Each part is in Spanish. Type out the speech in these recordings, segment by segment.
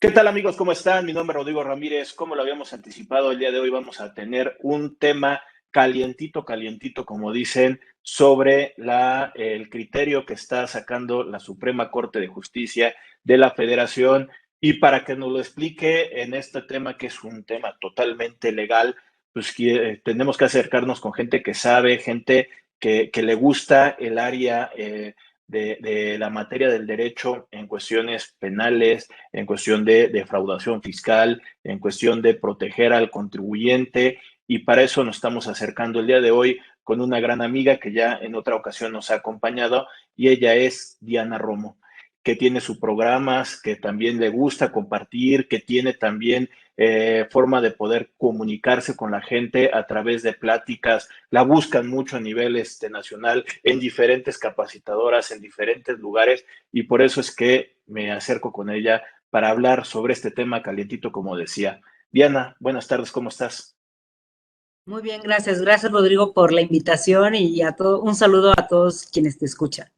¿Qué tal amigos? ¿Cómo están? Mi nombre es Rodrigo Ramírez. Como lo habíamos anticipado, el día de hoy vamos a tener un tema calientito, calientito, como dicen, sobre el criterio que está sacando la Suprema Corte de Justicia de la Federación. Y para que nos lo explique en este tema, que es un tema totalmente legal, pues tenemos que acercarnos con gente que sabe, gente que le gusta el área de la materia del derecho en cuestiones penales, en cuestión de defraudación fiscal, en cuestión de proteger al contribuyente, y para eso nos estamos acercando el día de hoy con una gran amiga que ya en otra ocasión nos ha acompañado, y ella es Diana Romo, que tiene sus programas, que también le gusta compartir, que tiene también forma de poder comunicarse con la gente a través de pláticas. La buscan mucho a nivel nacional en diferentes capacitadoras, en diferentes lugares, y por eso es que me acerco con ella para hablar sobre este tema calientito, como decía. Diana, buenas tardes, ¿cómo estás? Muy bien, gracias. Gracias, Rodrigo, por la invitación y a todo, un saludo a todos quienes te escuchan.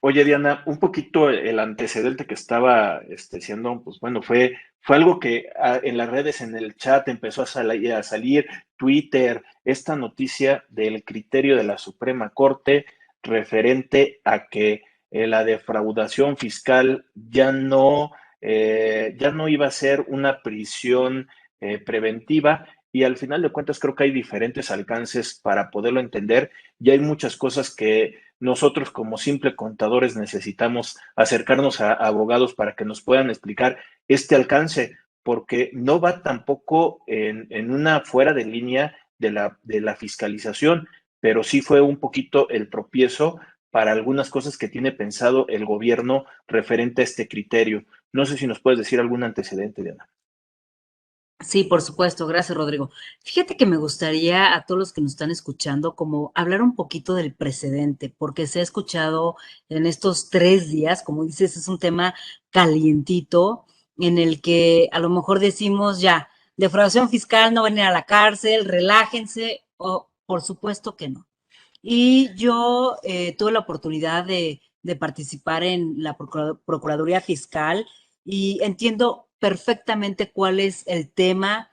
Oye, Diana, un poquito el antecedente que estaba siendo, pues bueno, fue algo que en las redes, en el chat, empezó a salir Twitter, esta noticia del criterio de la Suprema Corte referente a que la defraudación fiscal ya no iba a ser una prisión preventiva, y al final de cuentas creo que hay diferentes alcances para poderlo entender, y hay muchas cosas que nosotros como simple contadores necesitamos acercarnos a abogados para que nos puedan explicar este alcance, porque no va tampoco en una fuera de línea de la fiscalización, pero sí fue un poquito el tropiezo para algunas cosas que tiene pensado el gobierno referente a este criterio. No sé si nos puedes decir algún antecedente, Diana. Sí, por supuesto. Gracias, Rodrigo. Fíjate que me gustaría a todos los que nos están escuchando como hablar un poquito del precedente, porque se ha escuchado en estos 3 días, como dices, es un tema calientito en el que a lo mejor decimos ya, defraudación fiscal, no van a ir a la cárcel, relájense, o por supuesto que no. Y yo tuve la oportunidad de participar en la Procuraduría Fiscal y entiendo perfectamente cuál es el tema,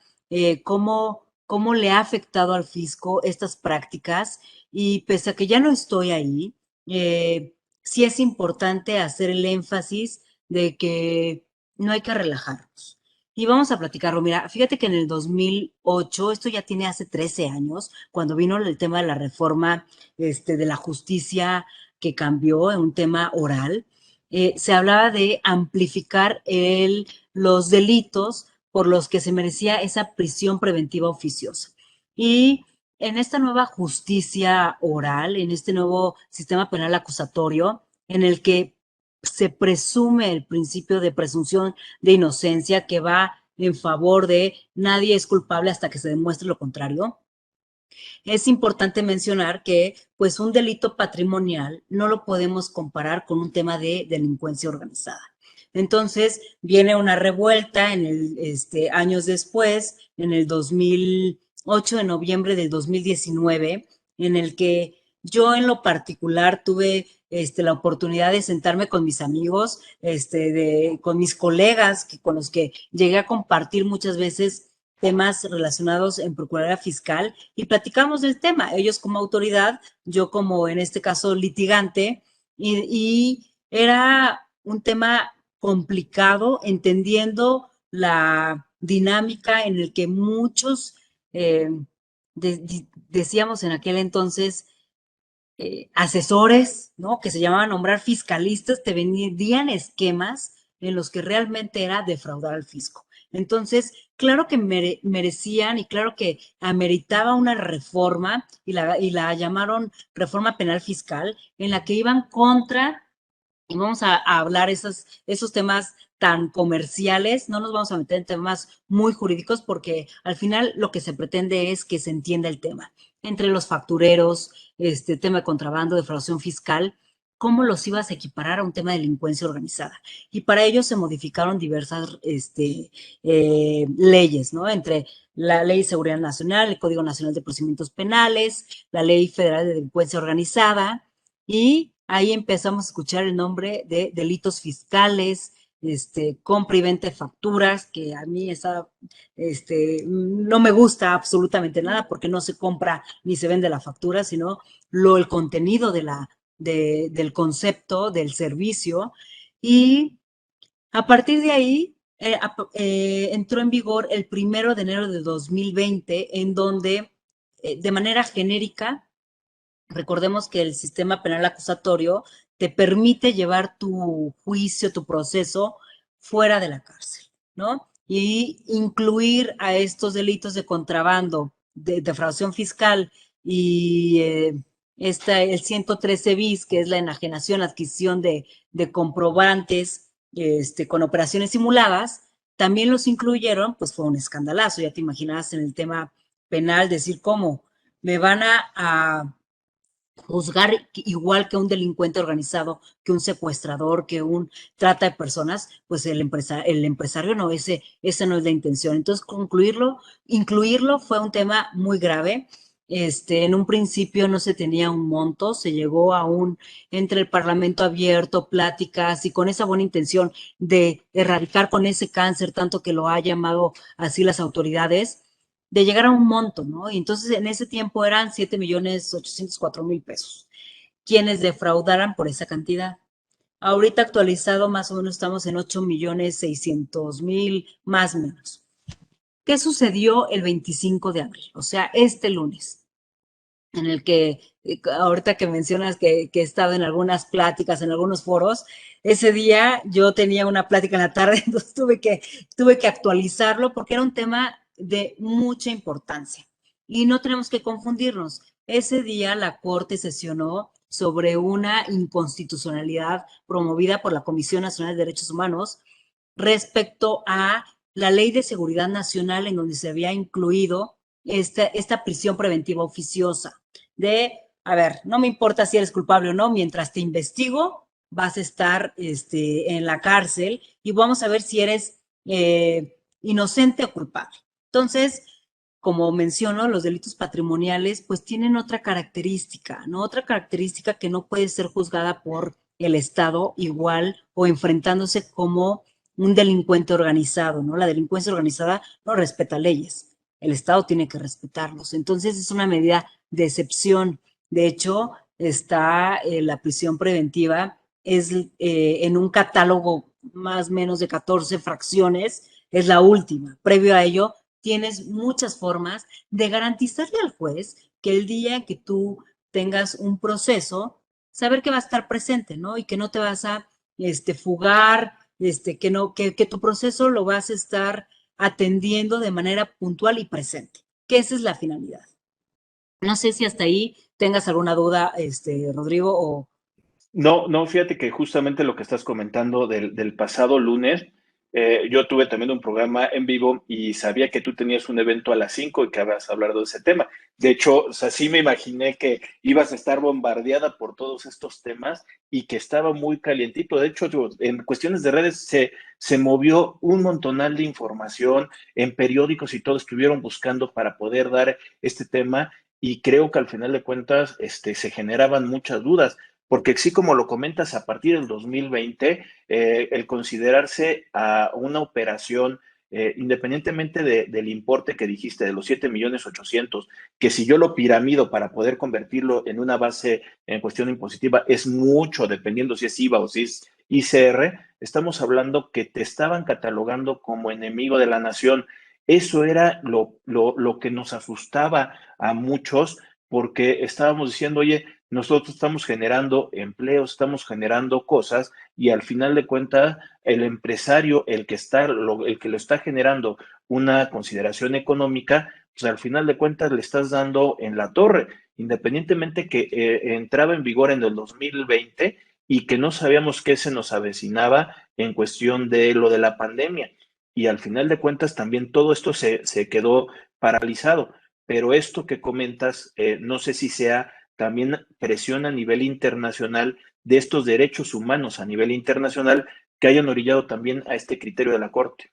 cómo le ha afectado al fisco estas prácticas. Y pese a que ya no estoy ahí, sí es importante hacer el énfasis de que no hay que relajarnos. Y vamos a platicarlo. Mira, fíjate que en el 2008, esto ya tiene hace 13 años, cuando vino el tema de la reforma de la justicia que cambió en un tema oral, se hablaba de amplificar los delitos por los que se merecía esa prisión preventiva oficiosa. Y en esta nueva justicia oral, en este nuevo sistema penal acusatorio, en el que se presume el principio de presunción de inocencia que va en favor de nadie es culpable hasta que se demuestre lo contrario, es importante mencionar que pues un delito patrimonial no lo podemos comparar con un tema de delincuencia organizada. Entonces viene una revuelta años después, en el 2008, en noviembre del 2019, en el que yo en lo particular tuve la oportunidad de sentarme con mis amigos, con mis colegas con los que llegué a compartir muchas veces temas relacionados en Procuraduría Fiscal y platicamos del tema, ellos como autoridad, yo como en este caso litigante, y era un tema complicado, entendiendo la dinámica en el que muchos, decíamos en aquel entonces, asesores, ¿no? Que se llamaban nombrar fiscalistas, te vendían esquemas en los que realmente era defraudar al fisco. Entonces, claro que merecían y claro que ameritaba una reforma y la llamaron reforma penal fiscal en la que iban contra, y vamos a hablar esos temas tan comerciales, no nos vamos a meter en temas muy jurídicos porque al final lo que se pretende es que se entienda el tema entre los factureros, tema de contrabando, defraudación fiscal, cómo los ibas a equiparar a un tema de delincuencia organizada. Y para ello se modificaron diversas leyes, ¿no? Entre la Ley de Seguridad Nacional, el Código Nacional de Procedimientos Penales, la Ley Federal de Delincuencia Organizada, y ahí empezamos a escuchar el nombre de delitos fiscales, compra y venta de facturas, que a mí no me gusta absolutamente nada porque no se compra ni se vende la factura, sino el contenido del concepto, del servicio. Y a partir de ahí, entró en vigor el 1 de enero de 2020, en donde, de manera genérica, recordemos que el sistema penal acusatorio te permite llevar tu juicio, tu proceso fuera de la cárcel, ¿no? Y incluir a estos delitos de contrabando, de defraudación fiscal y el 113 bis, que es la enajenación, adquisición de comprobantes con operaciones simuladas, también los incluyeron, pues fue un escandalazo, ya te imaginabas en el tema penal decir cómo me van a juzgar igual que un delincuente organizado, que un secuestrador, que un trata de personas, pues el empresario no, ese no es la intención. Entonces, incluirlo fue un tema muy grave. En un principio no se tenía un monto, se llegó entre el Parlamento abierto, pláticas y con esa buena intención de erradicar con ese cáncer, tanto que lo ha llamado así las autoridades, de llegar a un monto, ¿no? Y entonces en ese tiempo eran 7.804.000 pesos quienes defraudaran por esa cantidad. Ahorita actualizado más o menos estamos en 8.600.000, más o menos. ¿Qué sucedió el 25 de abril? O sea, este lunes, en el que ahorita que mencionas que he estado en algunas pláticas, en algunos foros, ese día yo tenía una plática en la tarde, entonces tuve que actualizarlo porque era un tema de mucha importancia. Y no tenemos que confundirnos. Ese día la Corte sesionó sobre una inconstitucionalidad promovida por la Comisión Nacional de Derechos Humanos respecto a la Ley de Seguridad Nacional, en donde se había incluido esta prisión preventiva oficiosa a ver, no me importa si eres culpable o no, mientras te investigo, vas a estar en la cárcel y vamos a ver si eres inocente o culpable. Entonces, como menciono, los delitos patrimoniales pues tienen otra característica, ¿no? Otra característica que no puede ser juzgada por el Estado igual o enfrentándose como un delincuente organizado, ¿no? La delincuencia organizada no respeta leyes, el Estado tiene que respetarlos. Entonces es una medida de excepción. De hecho, está la prisión preventiva, es en un catálogo más o menos de 14 fracciones, es la última. Previo a ello, tienes muchas formas de garantizarle al juez que el día que tú tengas un proceso, saber que va a estar presente, ¿no? Y que no te vas a fugar, que no, que tu proceso lo vas a estar atendiendo de manera puntual y presente, que esa es la finalidad. No sé si hasta ahí tengas alguna duda, Rodrigo, o... No, no, fíjate que justamente lo que estás comentando del pasado lunes, yo tuve también un programa en vivo y sabía que tú tenías un evento a las 5 y que ibas a hablar de ese tema. De hecho, o sea, sí me imaginé que ibas a estar bombardeada por todos estos temas y que estaba muy calientito. De hecho, en cuestiones de redes se movió un montonal de información, en periódicos y todo estuvieron buscando para poder dar este tema y creo que al final de cuentas se generaban muchas dudas porque así como lo comentas, a partir del 2020, el considerarse a una operación, independientemente del importe que dijiste, de los 7.800.000, que si yo lo piramido para poder convertirlo en una base en cuestión impositiva, es mucho, dependiendo si es IVA o si es ICR, estamos hablando que te estaban catalogando como enemigo de la nación. Eso era lo que nos asustaba a muchos, porque estábamos diciendo, oye, nosotros estamos generando empleos, estamos generando cosas y al final de cuentas el empresario, el que lo está generando una consideración económica, pues al final de cuentas le estás dando en la torre, independientemente que entraba en vigor en el 2020 y que no sabíamos qué se nos avecinaba en cuestión de lo de la pandemia. Y al final de cuentas también todo esto se quedó paralizado. Pero esto que comentas, no sé si sea también presión a nivel internacional de estos derechos humanos a nivel internacional que hayan orillado también a este criterio de la Corte.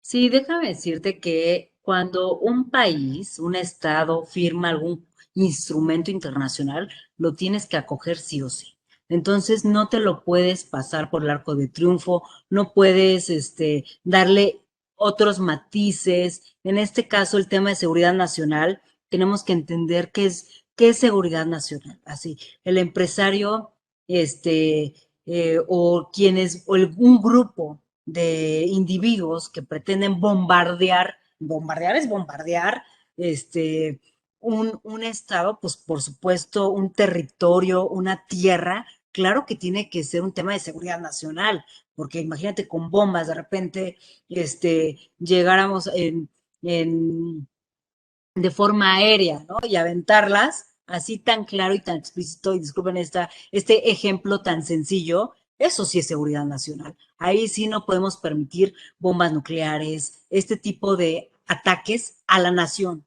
Sí, déjame decirte que cuando un país, un estado firma algún instrumento internacional, lo tienes que acoger sí o sí. Entonces no te lo puedes pasar por el arco de triunfo, no puedes darle otros matices. En este caso, el tema de seguridad nacional, tenemos que entender qué es seguridad nacional. Así, el empresario, un grupo de individuos que pretenden bombardear es bombardear, un estado, pues por supuesto, un territorio, una tierra, claro que tiene que ser un tema de seguridad nacional, porque imagínate con bombas de repente, llegáramos en de forma aérea, ¿no? Y aventarlas así tan claro y tan explícito, y disculpen este ejemplo tan sencillo, eso sí es seguridad nacional. Ahí sí no podemos permitir bombas nucleares, este tipo de ataques a la nación.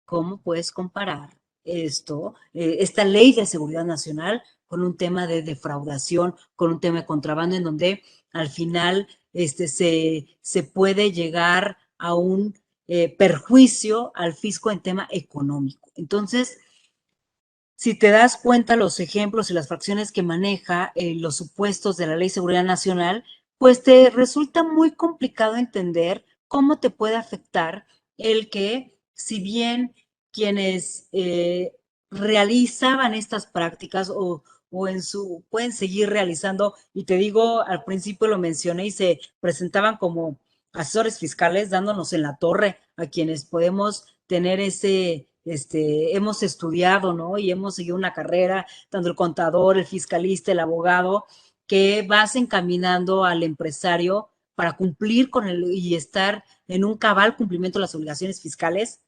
¿Cómo puedes comparar esta ley de seguridad nacional, con un tema de defraudación, con un tema de contrabando, en donde al final se puede llegar a un perjuicio al fisco en tema económico? Entonces, si te das cuenta, los ejemplos y las fracciones que maneja los supuestos de la Ley de Seguridad Nacional, pues te resulta muy complicado entender cómo te puede afectar el que, si bien quienes realizaban estas prácticas pueden seguir realizando, y te digo, al principio lo mencioné, y se presentaban como asesores fiscales dándonos en la torre a quienes podemos tener hemos estudiado, ¿no? Y hemos seguido una carrera, tanto el contador, el fiscalista, el abogado, que vas encaminando al empresario para cumplir y estar en un cabal cumplimiento de las obligaciones fiscales.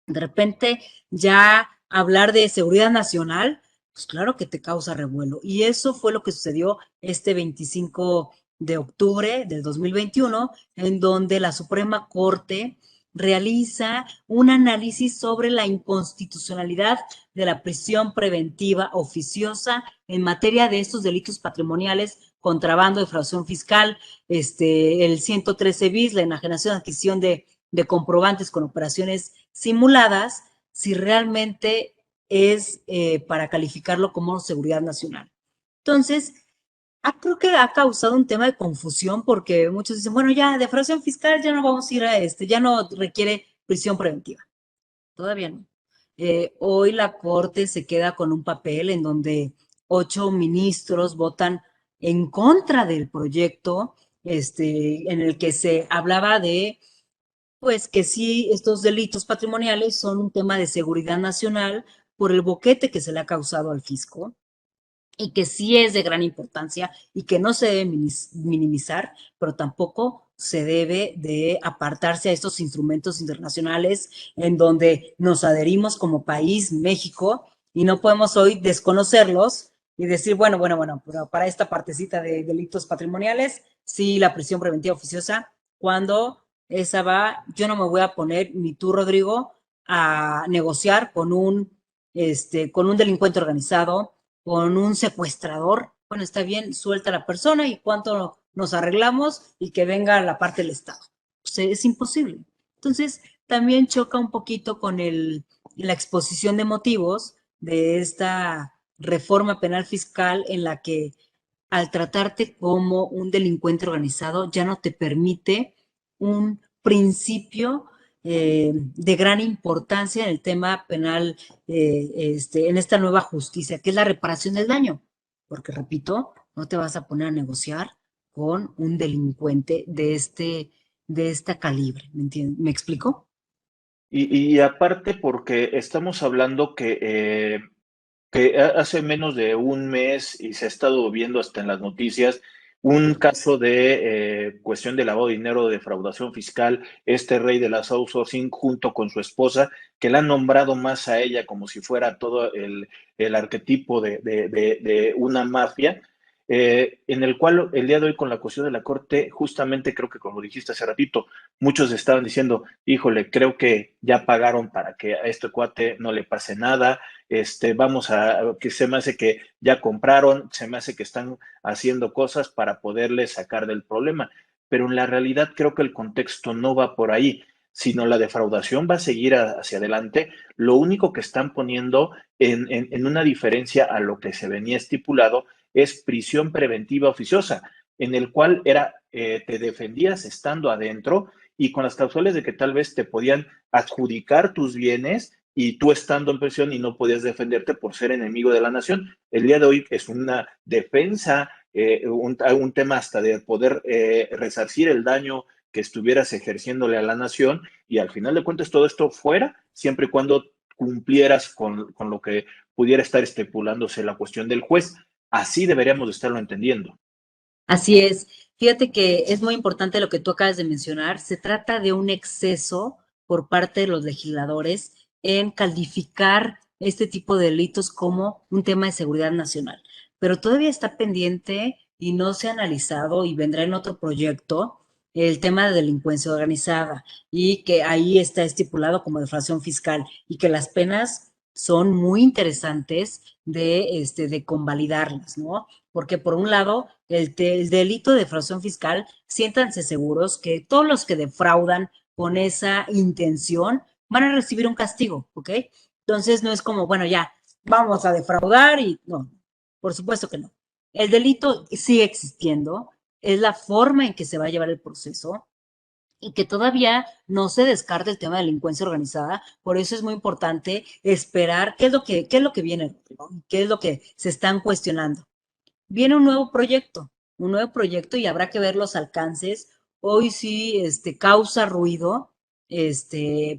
De repente, ya hablar de seguridad nacional, pues claro que te causa revuelo. Y eso fue lo que sucedió este 25 de octubre del 2021, en donde la Suprema Corte realiza un análisis sobre la inconstitucionalidad de la prisión preventiva oficiosa en materia de estos delitos patrimoniales, contrabando, defraudación fiscal, el 113 bis, la enajenación, adquisición de comprobantes con operaciones simuladas, si realmente es para calificarlo como seguridad nacional. Entonces, creo que ha causado un tema de confusión, porque muchos dicen, bueno, ya defraudación fiscal ya no vamos a ir a ya no requiere prisión preventiva. Todavía no. Hoy la Corte se queda con un papel en donde 8 ministros votan en contra del proyecto, en el que se hablaba de, pues, que sí, estos delitos patrimoniales son un tema de seguridad nacional por el boquete que se le ha causado al fisco, y que sí es de gran importancia y que no se debe minimizar, pero tampoco se debe de apartarse a estos instrumentos internacionales en donde nos adherimos como país, México, y no podemos hoy desconocerlos y decir, bueno, pero para esta partecita de delitos patrimoniales, sí, la prisión preventiva oficiosa, cuando esa va, yo no me voy a poner, ni tú, Rodrigo, a negociar con un delincuente organizado, con un secuestrador. Bueno, está bien, suelta a la persona y cuánto nos arreglamos y que venga la parte del Estado. Pues es imposible. Entonces, también choca un poquito con la exposición de motivos de esta reforma penal fiscal, en la que al tratarte como un delincuente organizado ya no te permite un principio de gran importancia en el tema penal, en esta nueva justicia, que es la reparación del daño. Porque, repito, no te vas a poner a negociar con un delincuente de esta calibre. ¿Me entiendes? ¿Me explico? Y aparte porque estamos hablando que hace menos de un mes, y se ha estado viendo hasta en las noticias, un caso de cuestión de lavado de dinero, de defraudación fiscal, este rey de las outsourcing junto con su esposa, que la han nombrado más a ella como si fuera todo el arquetipo de una mafia, en el cual el día de hoy con la cuestión de la corte, justamente creo que como dijiste hace ratito, muchos estaban diciendo, híjole, creo que ya pagaron para que a este cuate no le pase nada, que se me hace que ya compraron, se me hace que están haciendo cosas para poderle sacar del problema, pero en la realidad creo que el contexto no va por ahí. sino la defraudación va a seguir hacia adelante. Lo único que están poniendo en una diferencia a lo que se venía estipulado es prisión preventiva oficiosa, en el cual era, te defendías estando adentro y con las causales de que tal vez te podían adjudicar tus bienes y tú estando en prisión y no podías defenderte por ser enemigo de la nación. El día de hoy es una defensa, un tema hasta de poder resarcir el daño que estuvieras ejerciéndole a la nación y al final de cuentas todo esto fuera, siempre y cuando cumplieras con lo que pudiera estar estipulándose la cuestión del juez. Así deberíamos de estarlo entendiendo. Así es. Fíjate que es muy importante lo que tú acabas de mencionar. Se trata de un exceso por parte de los legisladores en calificar este tipo de delitos como un tema de seguridad nacional. Pero todavía está pendiente y no se ha analizado y vendrá en otro proyecto el tema de delincuencia organizada y que ahí está estipulado como defraudación fiscal y que las penas son muy interesantes de convalidarlas, ¿no? Porque por un lado, el delito de defraudación fiscal, siéntanse seguros que todos los que defraudan con esa intención van a recibir un castigo, ¿ok? Entonces no es como, bueno, ya, vamos a defraudar y no, por supuesto que no. El delito sigue existiendo, es la forma en que se va a llevar el proceso y que todavía no se descarta el tema de delincuencia organizada, por eso es muy importante esperar qué es lo que viene, ¿no? Qué es lo que se están cuestionando. Viene un nuevo proyecto y habrá que ver los alcances. Hoy sí, causa ruido.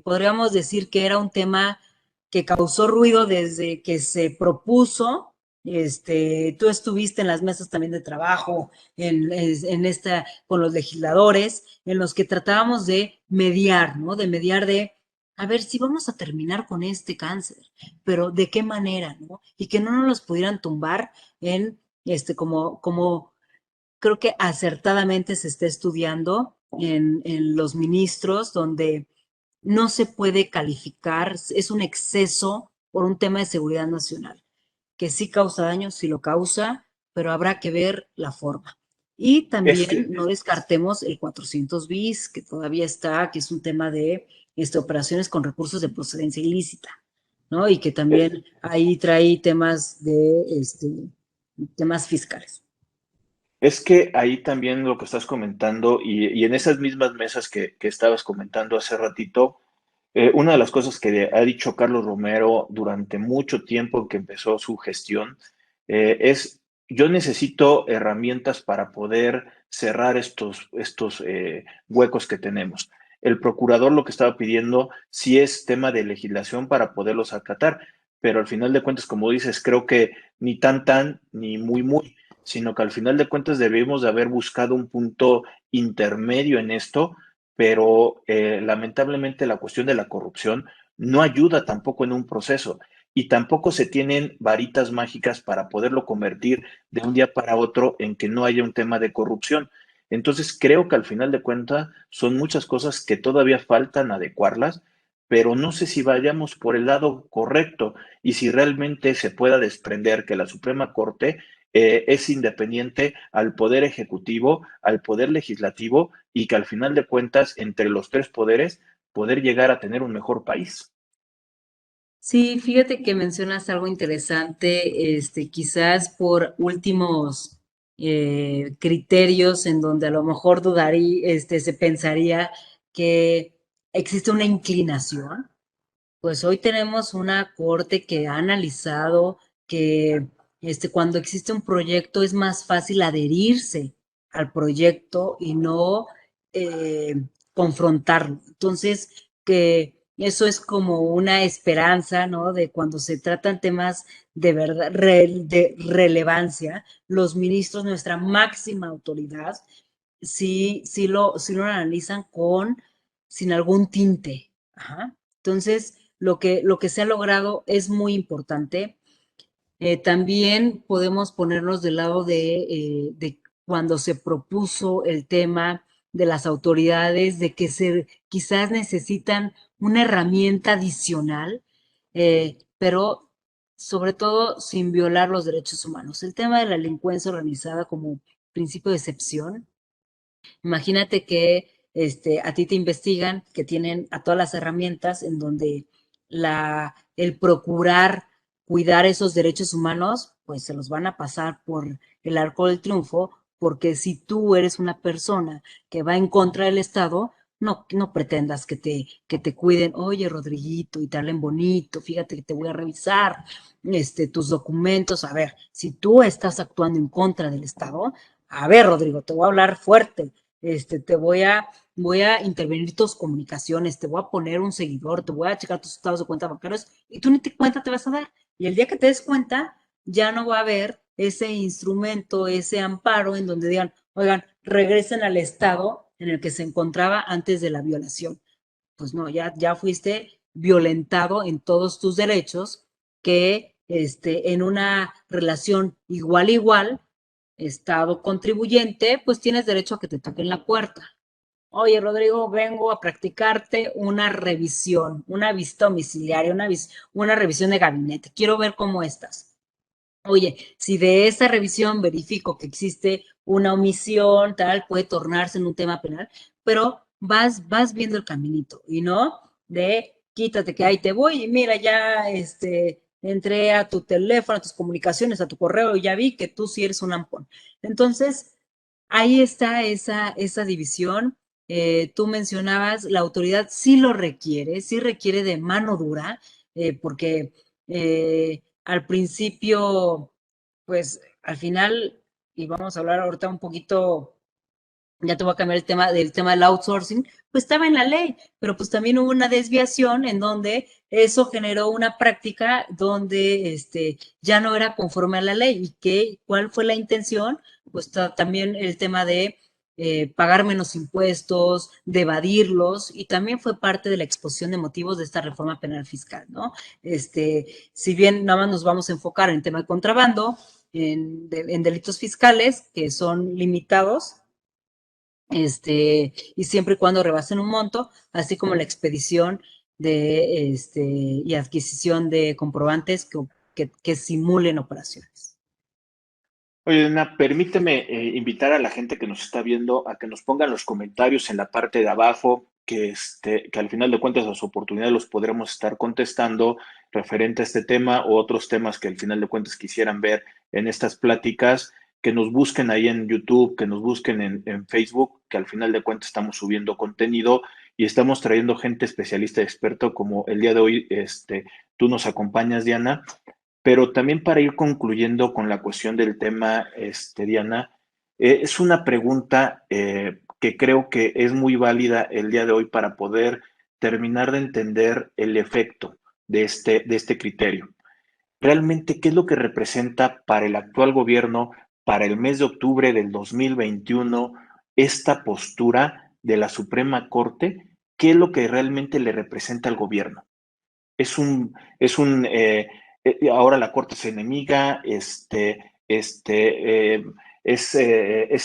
Podríamos decir que era un tema que causó ruido desde que se propuso. Tú estuviste en las mesas también de trabajo, en esta, con los legisladores, en los que tratábamos de mediar, ¿no? De mediar de, a ver si vamos a terminar con este cáncer, pero ¿de qué manera, no? Y que no nos los pudieran tumbar en como creo que acertadamente se está estudiando en los ministros, donde no se puede calificar, es un exceso por un tema de seguridad nacional, que sí causa daño, sí lo causa, pero habrá que ver la forma. Y Es también que no descartemos el 400 bis, que todavía está, que es un tema de operaciones con recursos de procedencia ilícita, ¿no? Y que también ahí trae temas de temas fiscales. Es que ahí también lo que estás comentando y en esas mismas mesas que estabas comentando hace ratito, una de las cosas que ha dicho Carlos Romero durante mucho tiempo que empezó su gestión es, yo necesito herramientas para poder cerrar estos huecos que tenemos. El procurador lo que estaba pidiendo sí es tema de legislación para poderlos acatar, pero al final de cuentas, como dices, creo que ni tan tan ni muy muy, sino que al final de cuentas debemos de haber buscado un punto intermedio en esto, pero lamentablemente la cuestión de la corrupción no ayuda tampoco en un proceso y tampoco se tienen varitas mágicas para poderlo convertir de un día para otro en que no haya un tema de corrupción. Entonces creo que al final de cuentas son muchas cosas que todavía faltan adecuarlas, pero no sé si vayamos por el lado correcto y si realmente se pueda desprender que la Suprema Corte es independiente al poder ejecutivo, al poder legislativo y que al final de cuentas, entre los tres poderes, poder llegar a tener un mejor país. Sí, fíjate que mencionas algo interesante, quizás por últimos criterios en donde a lo mejor dudaría, se pensaría que existe una inclinación. Pues hoy tenemos una corte que ha analizado que cuando existe un proyecto es más fácil adherirse al proyecto y no eh, confrontarlo. Entonces, que eso es como una esperanza, ¿no? De cuando se tratan temas de verdad, de relevancia, los ministros, nuestra máxima autoridad, sí lo analizan sin algún tinte. Ajá. Entonces, lo que se ha logrado es muy importante. También podemos ponernos del lado de cuando se propuso el tema de las autoridades, de que quizás necesitan una herramienta adicional, pero sobre todo sin violar los derechos humanos. El tema de la delincuencia organizada como principio de excepción. Imagínate que a ti te investigan, que tienen a todas las herramientas en donde el procurar cuidar esos derechos humanos, pues se los van a pasar por el arco del triunfo, porque si tú eres una persona que va en contra del Estado, no pretendas que te cuiden, oye, Rodriguito, y te hablen bonito, fíjate que te voy a revisar tus documentos. A ver, si tú estás actuando en contra del Estado, a ver, Rodrigo, te voy a hablar fuerte, voy a intervenir tus comunicaciones, te voy a poner un seguidor, te voy a checar tus estados de cuenta bancarios y tú ni te cuenta te vas a dar. Y el día que te des cuenta, ya no va a haber ese instrumento, ese amparo en donde digan, oigan, regresen al estado en el que se encontraba antes de la violación. Pues no, ya fuiste violentado en todos tus derechos que en una relación igual, estado contribuyente, pues tienes derecho a que te toquen la puerta. Oye, Rodrigo, vengo a practicarte una revisión, una visita domiciliaria, una revisión de gabinete. Quiero ver cómo estás. Oye, si de esa revisión verifico que existe una omisión, tal, puede tornarse en un tema penal, pero vas viendo el caminito y no de quítate que ahí te voy y mira, ya entré a tu teléfono, a tus comunicaciones, a tu correo y ya vi que tú sí eres un ampón. Entonces, ahí está esa división. Tú mencionabas, la autoridad sí requiere de mano dura, porque al principio, pues al final, y vamos a hablar ahorita un poquito, ya te voy a cambiar el tema del outsourcing, pues estaba en la ley, pero pues también hubo una desviación en donde eso generó una práctica donde ya no era conforme a la ley. ¿Y cuál fue la intención? Pues también el tema de pagar menos impuestos, de evadirlos, y también fue parte de la exposición de motivos de esta reforma penal fiscal, ¿no? Si bien nada más nos vamos a enfocar en el tema de contrabando, en delitos fiscales que son limitados, y siempre y cuando rebasen un monto, así como la expedición y adquisición de comprobantes que simulen operaciones. Oye, Elena, permíteme invitar a la gente que nos está viendo a que nos pongan los comentarios en la parte de abajo, que al final de cuentas las oportunidades los podremos estar contestando referente a este tema o otros temas que al final de cuentas quisieran ver en estas pláticas, que nos busquen ahí en YouTube, que nos busquen en Facebook, que al final de cuentas estamos subiendo contenido y estamos trayendo gente especialista y experto como el día de hoy, tú nos acompañas, Diana. Pero también para ir concluyendo con la cuestión del tema, Diana, es una pregunta que creo que es muy válida el día de hoy para poder terminar de entender el efecto de este criterio. Realmente, ¿qué es lo que representa para el actual gobierno, para el mes de octubre del 2021, esta postura de la Suprema Corte? ¿Qué es lo que realmente le representa al gobierno? Ahora la corte es enemiga, es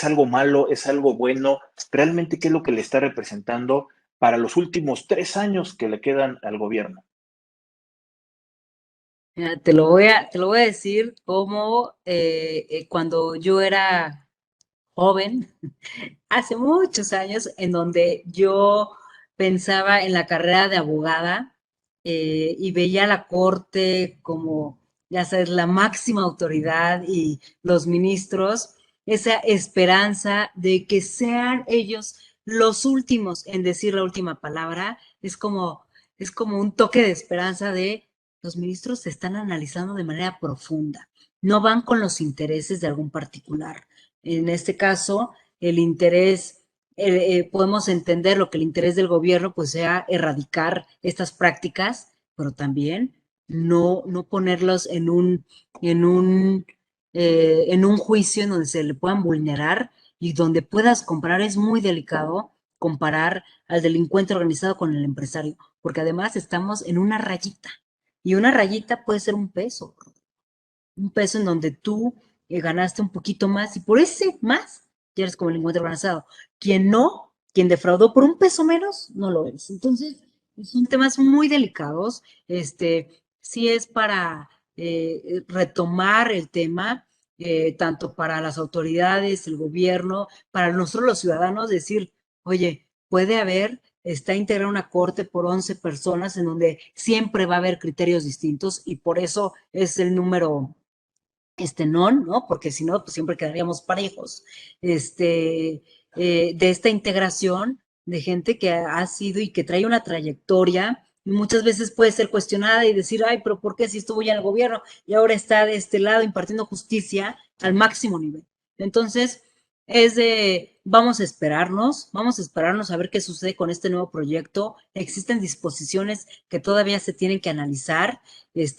algo malo, es algo bueno. Realmente, ¿qué es lo que le está representando para los últimos 3 años que le quedan al gobierno? Mira, te lo voy a decir como cuando yo era joven, hace muchos años, en donde yo pensaba en la carrera de abogada, y veía a la corte como, ya sabes, la máxima autoridad y los ministros, esa esperanza de que sean ellos los últimos en decir la última palabra, es como un toque de esperanza de los ministros se están analizando de manera profunda, no van con los intereses de algún particular. En este caso, el interés, podemos entender lo que el interés del gobierno pues sea erradicar estas prácticas, pero también no ponerlos en un juicio en donde se le puedan vulnerar y donde puedas comparar. Es muy delicado comparar al delincuente organizado con el empresario, porque además estamos en una rayita, y una rayita puede ser un peso en donde tú ganaste un poquito más y por ese más ya eres como el encuentro organizado. Quien no, quien defraudó por un peso menos, no lo es. Entonces, son temas muy delicados. Sí es para retomar el tema, tanto para las autoridades, el gobierno, para nosotros los ciudadanos, decir, oye, puede haber, está integrada una corte por 11 personas en donde siempre va a haber criterios distintos y por eso es el número non, ¿no? Porque si no, pues siempre quedaríamos parejos. De esta integración de gente que ha sido y que trae una trayectoria y muchas veces puede ser cuestionada y decir, ay, pero ¿por qué si estuvo ya en el gobierno y ahora está de este lado impartiendo justicia al máximo nivel? Entonces, vamos a esperarnos a ver qué sucede con este nuevo proyecto. Existen disposiciones que todavía se tienen que analizar,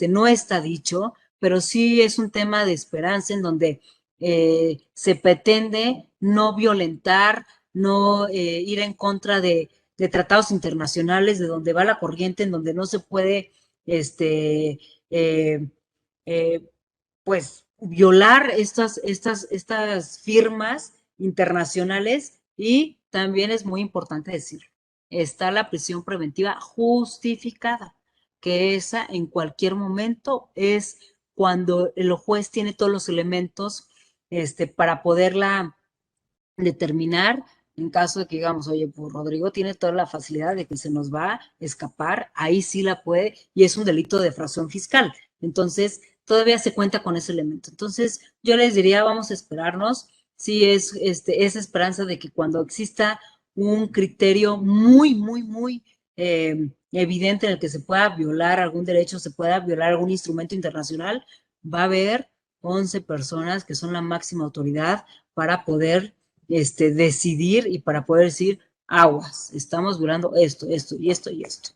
no está dicho, pero sí es un tema de esperanza en donde se pretende no violentar, no ir en contra de tratados internacionales, de donde va la corriente, en donde no se puede, este, eh, eh, pues, violar estas firmas internacionales y también es muy importante decir, está la prisión preventiva justificada, que esa en cualquier momento es cuando el juez tiene todos los elementos para poderla determinar en caso de que digamos, oye, pues Rodrigo tiene toda la facilidad de que se nos va a escapar, ahí sí la puede, y es un delito de defraudación fiscal. Entonces, todavía se cuenta con ese elemento. Entonces, yo les diría, vamos a esperarnos, sí es esa esperanza de que cuando exista un criterio muy evidente en el que se pueda violar algún derecho, se pueda violar algún instrumento internacional, va a haber 11 personas que son la máxima autoridad para poder decidir y para poder decir, aguas, estamos violando esto, esto y esto y esto.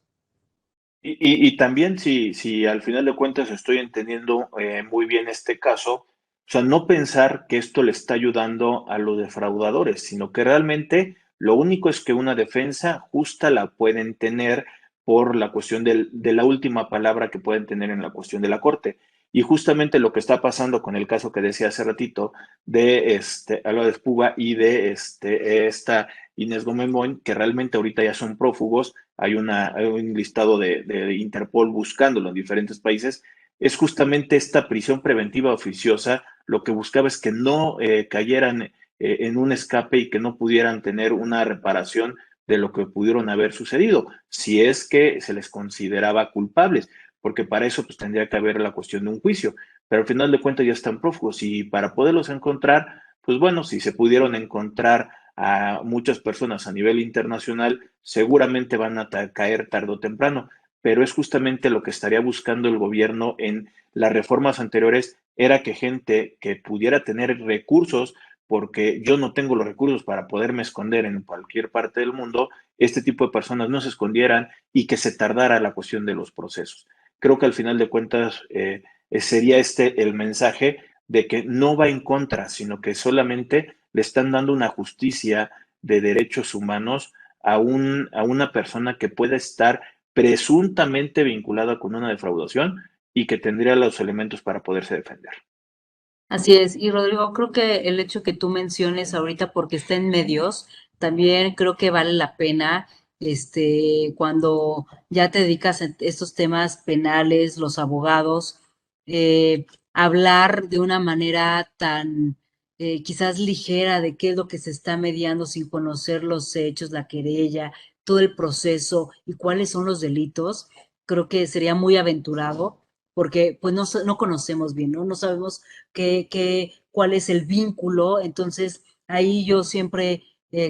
Y también si al final de cuentas estoy entendiendo muy bien este caso, o sea, no pensar que esto le está ayudando a los defraudadores, sino que realmente lo único es que una defensa justa la pueden tener por la cuestión de la última palabra que pueden tener en la cuestión de la corte. Y justamente lo que está pasando con el caso que decía hace ratito de Álvarez Puga y de esta Inés Gómez Moñ, que realmente ahorita ya son prófugos, hay un listado de Interpol buscándolo en diferentes países, es justamente esta prisión preventiva oficiosa, lo que buscaba es que no cayeran en un escape y que no pudieran tener una reparación de lo que pudieron haber sucedido, si es que se les consideraba culpables, porque para eso pues tendría que haber la cuestión de un juicio, pero al final de cuentas ya están prófugos y para poderlos encontrar, pues bueno, si se pudieron encontrar a muchas personas a nivel internacional, seguramente van a caer tarde o temprano, pero es justamente lo que estaría buscando el gobierno en las reformas anteriores, era que gente que pudiera tener recursos, porque yo no tengo los recursos para poderme esconder en cualquier parte del mundo, este tipo de personas no se escondieran y que se tardara la cuestión de los procesos. Creo que al final de cuentas sería este el mensaje de que no va en contra, sino que solamente le están dando una justicia de derechos humanos a una persona que pueda estar presuntamente vinculada con una defraudación y que tendría los elementos para poderse defender. Así es, y Rodrigo, creo que el hecho que tú menciones ahorita porque está en medios, también creo que vale la pena, cuando ya te dedicas a estos temas penales, los abogados, hablar de una manera tan quizás ligera de qué es lo que se está mediando sin conocer los hechos, la querella, todo el proceso y cuáles son los delitos, creo que sería muy aventurado porque pues no conocemos bien, ¿no? No sabemos cuál es el vínculo. Entonces, ahí yo siempre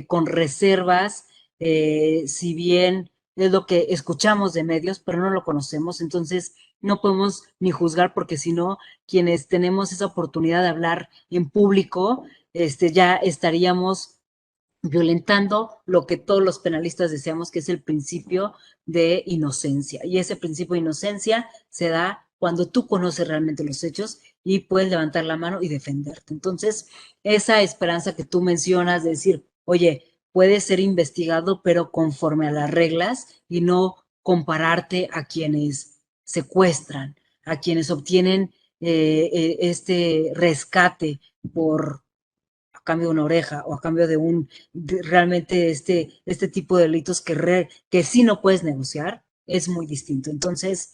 con reservas, si bien es lo que escuchamos de medios, pero no lo conocemos, entonces no podemos ni juzgar porque si no, quienes tenemos esa oportunidad de hablar en público, ya estaríamos violentando lo que todos los penalistas deseamos, que es el principio de inocencia. Y ese principio de inocencia se da cuando tú conoces realmente los hechos y puedes levantar la mano y defenderte. Entonces, esa esperanza que tú mencionas de decir, oye, puedes ser investigado, pero conforme a las reglas y no compararte a quienes secuestran, a quienes obtienen este rescate por a cambio de una oreja o a cambio realmente este tipo de delitos que sí no puedes negociar, es muy distinto. Entonces,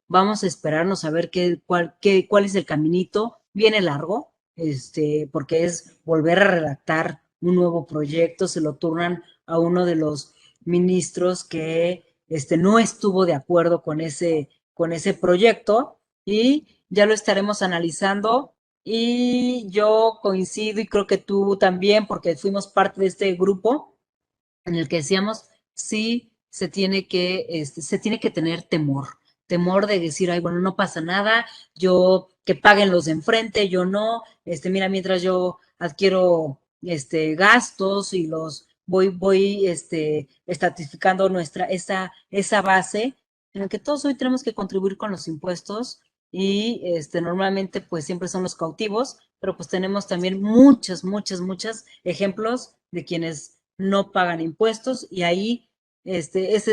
vamos a esperarnos a ver cuál es el caminito. Viene largo, porque es volver a redactar un nuevo proyecto, se lo turnan a uno de los ministros que no estuvo de acuerdo con ese proyecto y ya lo estaremos analizando. Y yo coincido y creo que tú también, porque fuimos parte de este grupo en el que decíamos, sí, se tiene que tener temor, temor de decir, ay, bueno, no pasa nada, yo, que paguen los de enfrente, yo no, mira, mientras yo adquiero, gastos y los voy, estratificando esa base en la que todos hoy tenemos que contribuir con los impuestos y, normalmente, pues, siempre son los cautivos, pero pues tenemos también muchos ejemplos de quienes no pagan impuestos y ahí, esa es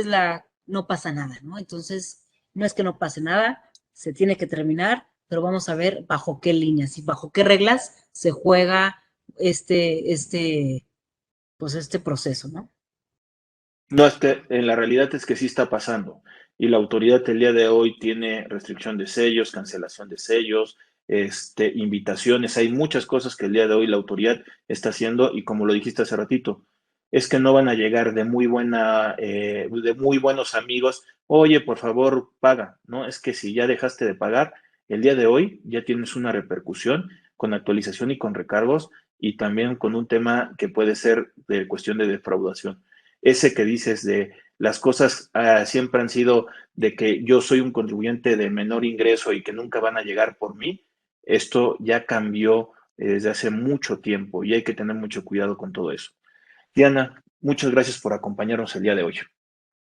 no pasa nada, ¿no? Entonces, no es que no pase nada, se tiene que terminar, pero vamos a ver bajo qué líneas y bajo qué reglas se juega pues este proceso, ¿no? No, es que en la realidad es que sí está pasando y la autoridad el día de hoy tiene restricción de sellos, cancelación de sellos, invitaciones, hay muchas cosas que el día de hoy la autoridad está haciendo y como lo dijiste hace ratito, es que no van a llegar de muy buenos amigos, oye, por favor, paga, ¿no? Es que si ya dejaste de pagar, el día de hoy ya tienes una repercusión con actualización y con recargos y también con un tema que puede ser de cuestión de defraudación ese que dices de las cosas siempre han sido de que yo soy un contribuyente de menor ingreso y que nunca van a llegar por mí, esto ya cambió desde hace mucho tiempo y hay que tener mucho cuidado con todo eso. Diana, muchas gracias por acompañarnos el día de hoy.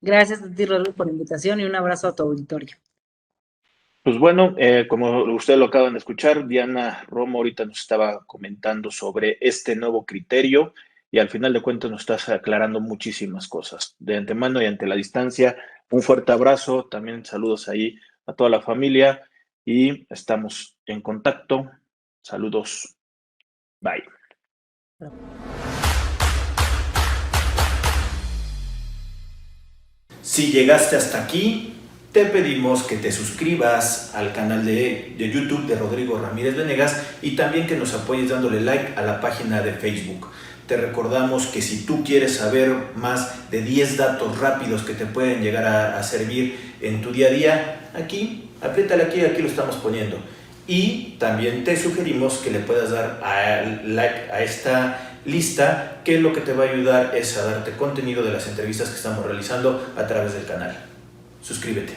Gracias a ti, Rodrigo, por la invitación y un abrazo a tu auditorio. Pues bueno, como ustedes lo acaban de escuchar, Diana Romo ahorita nos estaba comentando sobre este nuevo criterio y al final de cuentas nos estás aclarando muchísimas cosas. De antemano y ante la distancia, un fuerte abrazo, también saludos ahí a toda la familia y estamos en contacto. Saludos. Bye. Si llegaste hasta aquí, te pedimos que te suscribas al canal de YouTube de Rodrigo Ramírez Venegas y también que nos apoyes dándole like a la página de Facebook. Te recordamos que si tú quieres saber más de 10 datos rápidos que te pueden llegar a servir en tu día a día, aquí, apriétale aquí lo estamos poniendo. Y también te sugerimos que le puedas dar like a esta lista, que lo que te va a ayudar es a darte contenido de las entrevistas que estamos realizando a través del canal. Suscríbete.